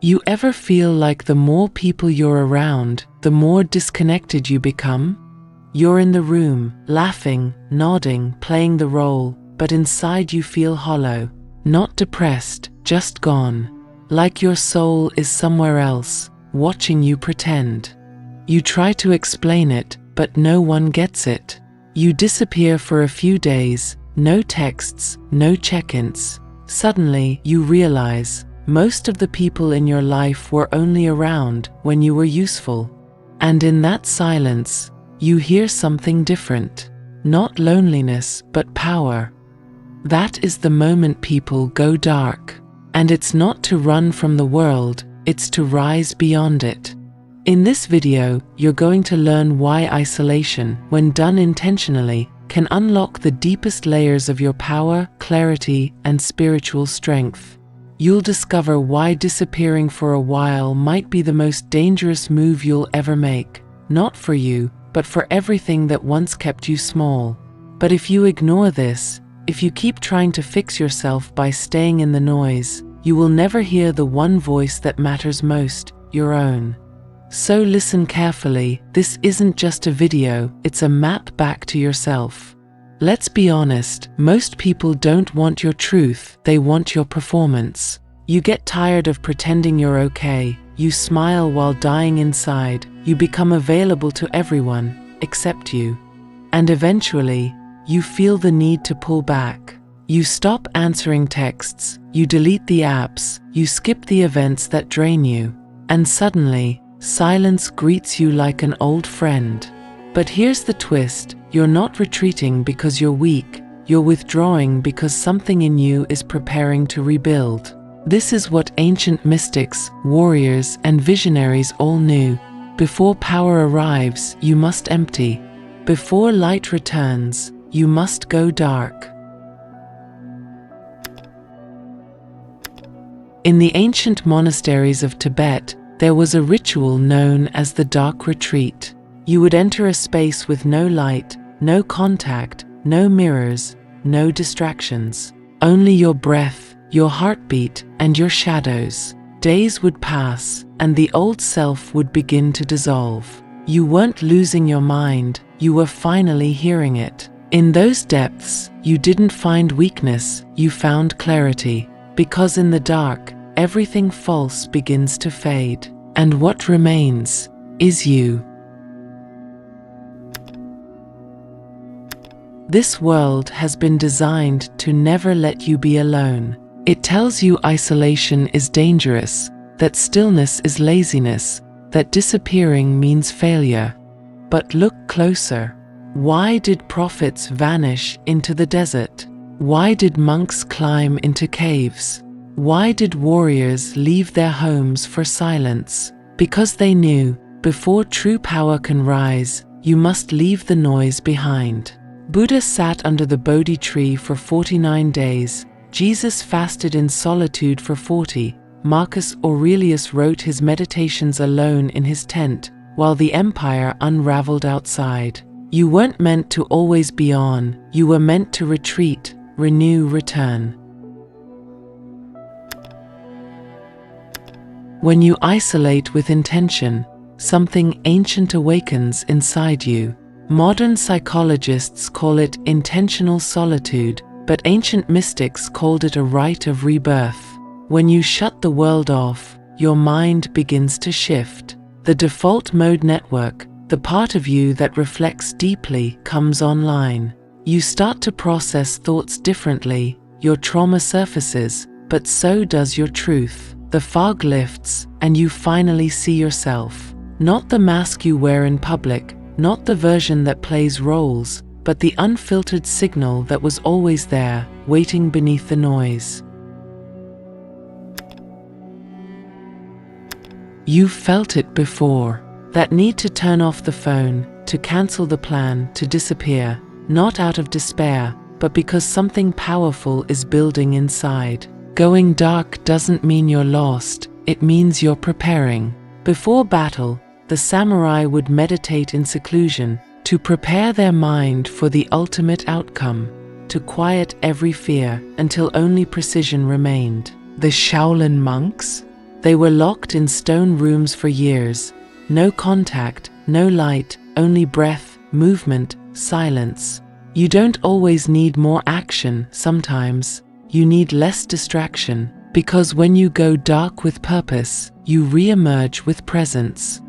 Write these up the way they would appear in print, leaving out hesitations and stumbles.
You ever feel like the more people you're around, the more disconnected you become? You're in the room, laughing, nodding, playing the role, but inside you feel hollow. Not depressed, just gone. Like your soul is somewhere else, watching you pretend. You try to explain it, but no one gets it. You disappear for a few days, no texts, no check-ins. Suddenly, you realize most of the people in your life were only around when you were useful. And in that silence, you hear something different. Not loneliness, but power. That is the moment people go dark. And it's not to run from the world, it's to rise beyond it. In this video, you're going to learn why isolation, when done intentionally, can unlock the deepest layers of your power, clarity, and spiritual strength. You'll discover why disappearing for a while might be the most dangerous move you'll ever make. Not for you, but for everything that once kept you small. But if you ignore this, if you keep trying to fix yourself by staying in the noise, you will never hear the one voice that matters most, your own. So listen carefully, this isn't just a video, it's a map back to yourself. Let's be honest, most people don't want your truth, they want your performance. You get tired of pretending you're okay, you smile while dying inside, you become available to everyone, except you. And eventually, you feel the need to pull back. You stop answering texts, you delete the apps, you skip the events that drain you. And suddenly, silence greets you like an old friend. But here's the twist, you're not retreating because you're weak, you're withdrawing because something in you is preparing to rebuild. This is what ancient mystics, warriors, and visionaries all knew. Before power arrives, you must empty. Before light returns, you must go dark. In the ancient monasteries of Tibet, there was a ritual known as the dark retreat. You would enter a space with no light, no contact, no mirrors, no distractions. Only your breath, your heartbeat, and your shadows. Days would pass, and the old self would begin to dissolve. You weren't losing your mind, you were finally hearing it. In those depths, you didn't find weakness, you found clarity. Because in the dark, everything false begins to fade. And what remains is you. This world has been designed to never let you be alone. It tells you isolation is dangerous, that stillness is laziness, that disappearing means failure. But look closer. Why did prophets vanish into the desert? Why did monks climb into caves? Why did warriors leave their homes for silence? Because they knew, before true power can rise, you must leave the noise behind. Buddha sat under the Bodhi tree for 49 days, Jesus fasted in solitude for 40, Marcus Aurelius wrote his meditations alone in his tent, while the empire unraveled outside. You weren't meant to always be on, you were meant to retreat, renew, return. When you isolate with intention, something ancient awakens inside you. Modern psychologists call it intentional solitude, but ancient mystics called it a rite of rebirth. When you shut the world off, your mind begins to shift. The default mode network, the part of you that reflects deeply, comes online. You start to process thoughts differently, your trauma surfaces, but so does your truth. The fog lifts, and you finally see yourself. Not the mask you wear in public, not the version that plays roles, but the unfiltered signal that was always there, waiting beneath the noise. You've felt it before. That need to turn off the phone, to cancel the plan, to disappear, not out of despair, but because something powerful is building inside. Going dark doesn't mean you're lost, it means you're preparing. Before battle, the samurai would meditate in seclusion, to prepare their mind for the ultimate outcome, to quiet every fear until only precision remained. The Shaolin monks? They were locked in stone rooms for years. No contact, no light, only breath, movement, silence. You don't always need more action, sometimes you need less distraction, because when you go dark with purpose, you re-emerge with presence.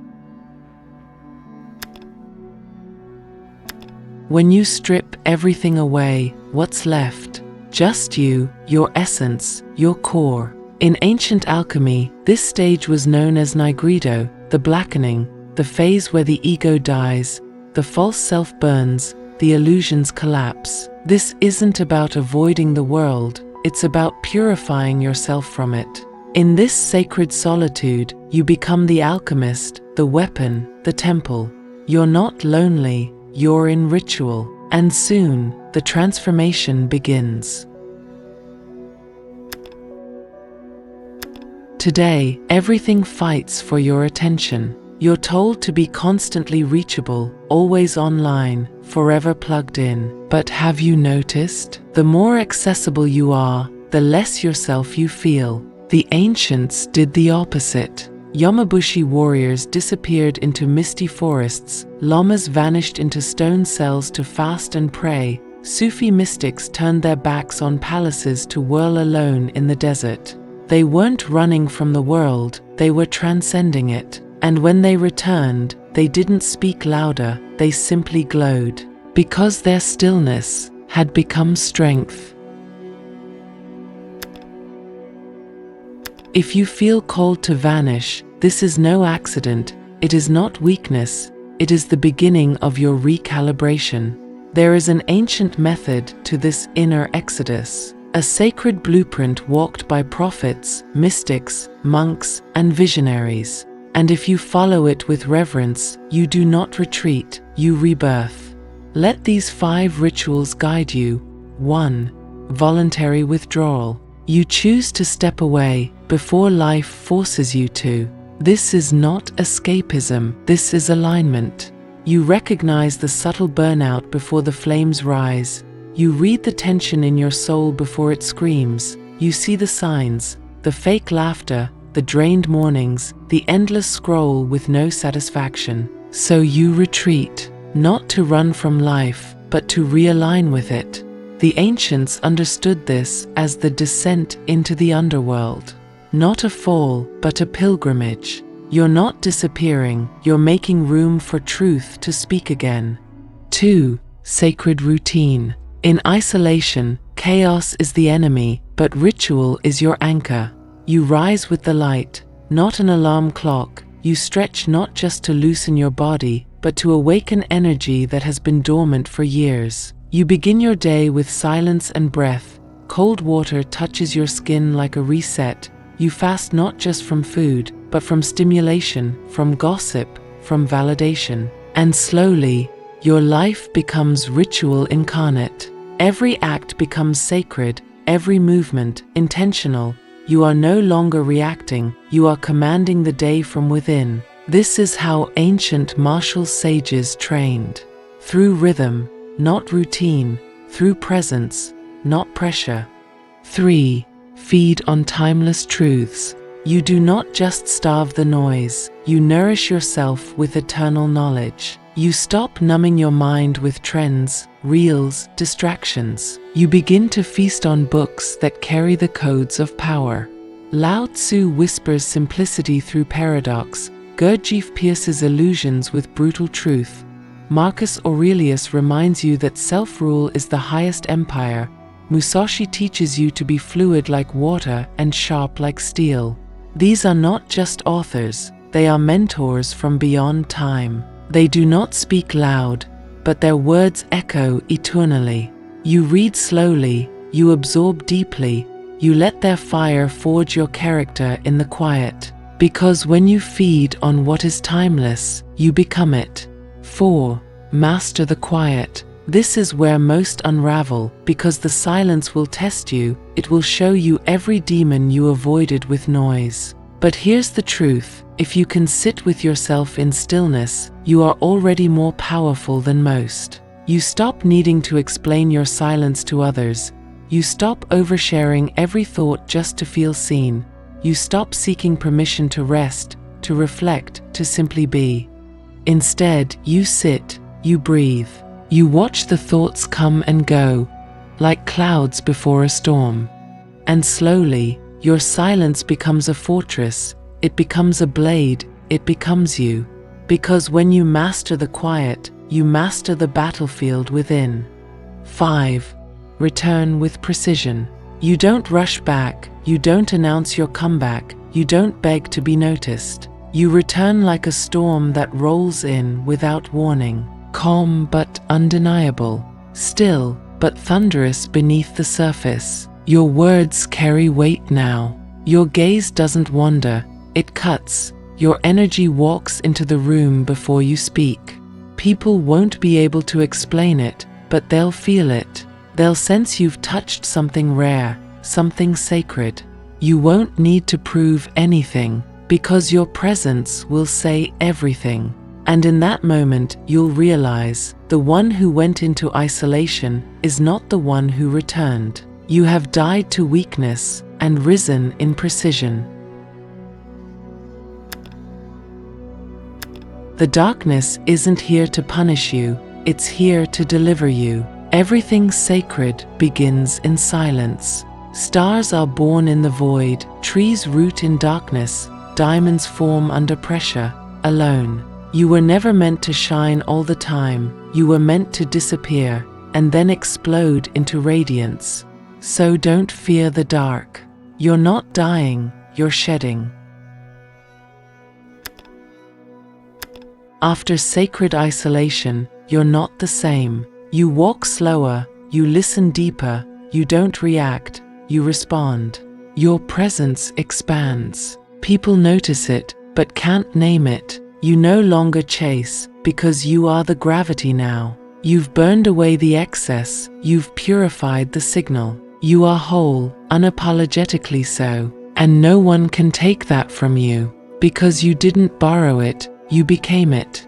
When you strip everything away, what's left? Just you, your essence, your core. In ancient alchemy, this stage was known as nigredo, the blackening, the phase where the ego dies, the false self burns, the illusions collapse. This isn't about avoiding the world, it's about purifying yourself from it. In this sacred solitude, you become the alchemist, the weapon, the temple. You're not lonely, you're in ritual, and soon, the transformation begins. Today, everything fights for your attention. You're told to be constantly reachable, always online, forever plugged in. But have you noticed? The more accessible you are, the less yourself you feel. The ancients did the opposite. Yamabushi warriors disappeared into misty forests, lamas vanished into stone cells to fast and pray, Sufi mystics turned their backs on palaces to whirl alone in the desert. They weren't running from the world, they were transcending it. And when they returned, they didn't speak louder, they simply glowed, because their stillness had become strength. If you feel called to vanish, this is no accident, it is not weakness, it is the beginning of your recalibration. There is an ancient method to this inner exodus, a sacred blueprint walked by prophets, mystics, monks, and visionaries. And if you follow it with reverence, you do not retreat, you rebirth. Let these 5 rituals guide you. 1. Voluntary withdrawal. You choose to step away before life forces you to. This is not escapism, this is alignment. You recognize the subtle burnout before the flames rise. You read the tension in your soul before it screams. You see the signs, the fake laughter, the drained mornings, the endless scroll with no satisfaction. So you retreat, not to run from life, but to realign with it. The ancients understood this as the descent into the underworld. Not a fall, but a pilgrimage. You're not disappearing, you're making room for truth to speak again. 2. Sacred routine. In isolation, chaos is the enemy, but ritual is your anchor. You rise with the light, not an alarm clock. You stretch not just to loosen your body, but to awaken energy that has been dormant for years. You begin your day with silence and breath. Cold water touches your skin like a reset. You fast not just from food, but from stimulation, from gossip, from validation. And slowly, your life becomes ritual incarnate. Every act becomes sacred, every movement intentional. You are no longer reacting, you are commanding the day from within. This is how ancient martial sages trained. Through rhythm, not routine, through presence, not pressure. 3. Feed on timeless truths. You do not just starve the noise, you nourish yourself with eternal knowledge. You stop numbing your mind with trends, reels, distractions. You begin to feast on books that carry the codes of power. Lao Tzu whispers simplicity through paradox. Gurdjieff pierces illusions with brutal truth. Marcus Aurelius reminds you that self-rule is the highest empire. Musashi teaches you to be fluid like water and sharp like steel. These are not just authors, they are mentors from beyond time. They do not speak loud, but their words echo eternally. You read slowly, you absorb deeply, you let their fire forge your character in the quiet. Because when you feed on what is timeless, you become it. 4. Master the quiet. This is where most unravel, because the silence will test you, it will show you every demon you avoided with noise. But here's the truth, if you can sit with yourself in stillness, you are already more powerful than most. You stop needing to explain your silence to others. You stop oversharing every thought just to feel seen. You stop seeking permission to rest, to reflect, to simply be. Instead, you sit, you breathe, you watch the thoughts come and go, like clouds before a storm. And slowly, your silence becomes a fortress, it becomes a blade, it becomes you. Because when you master the quiet, you master the battlefield within. 5. Return with precision. You don't rush back, you don't announce your comeback, you don't beg to be noticed. You return like a storm that rolls in without warning, calm but undeniable, still but thunderous beneath the surface. Your words carry weight now. Your gaze doesn't wander, it cuts. Your energy walks into the room before you speak. People won't be able to explain it, but they'll feel it. They'll sense you've touched something rare, something sacred. You won't need to prove anything, because your presence will say everything. And in that moment, you'll realize the one who went into isolation is not the one who returned. You have died to weakness and risen in precision. The darkness isn't here to punish you, it's here to deliver you. Everything sacred begins in silence. Stars are born in the void, trees root in darkness, diamonds form under pressure, alone. You were never meant to shine all the time, you were meant to disappear, and then explode into radiance. So don't fear the dark. You're not dying, you're shedding. After sacred isolation, you're not the same. You walk slower, you listen deeper, you don't react, you respond. Your presence expands. People notice it, but can't name it. You no longer chase, because you are the gravity now. You've burned away the excess, you've purified the signal. You are whole, unapologetically so, and no one can take that from you. Because you didn't borrow it, you became it.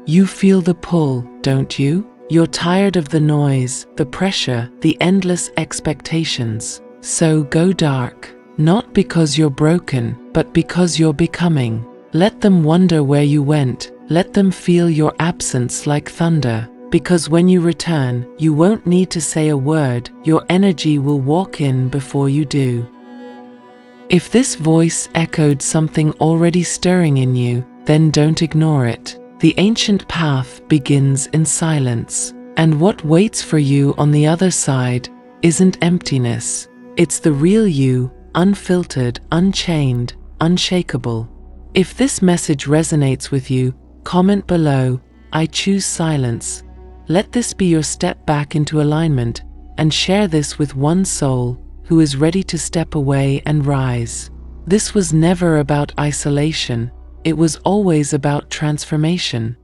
You feel the pull, don't you? You're tired of the noise, the pressure, the endless expectations. So go dark. Not because you're broken, but because you're becoming. Let them wonder where you went. Let them feel your absence like thunder. Because when you return, you won't need to say a word. Your energy will walk in before you do. If this voice echoed something already stirring in you, then don't ignore it. The ancient path begins in silence, and what waits for you on the other side isn't emptiness. It's the real you, unfiltered, unchained, unshakable. If this message resonates with you, comment below, I choose silence. Let this be your step back into alignment, and share this with one soul who is ready to step away and rise. This was never about isolation. It was always about transformation.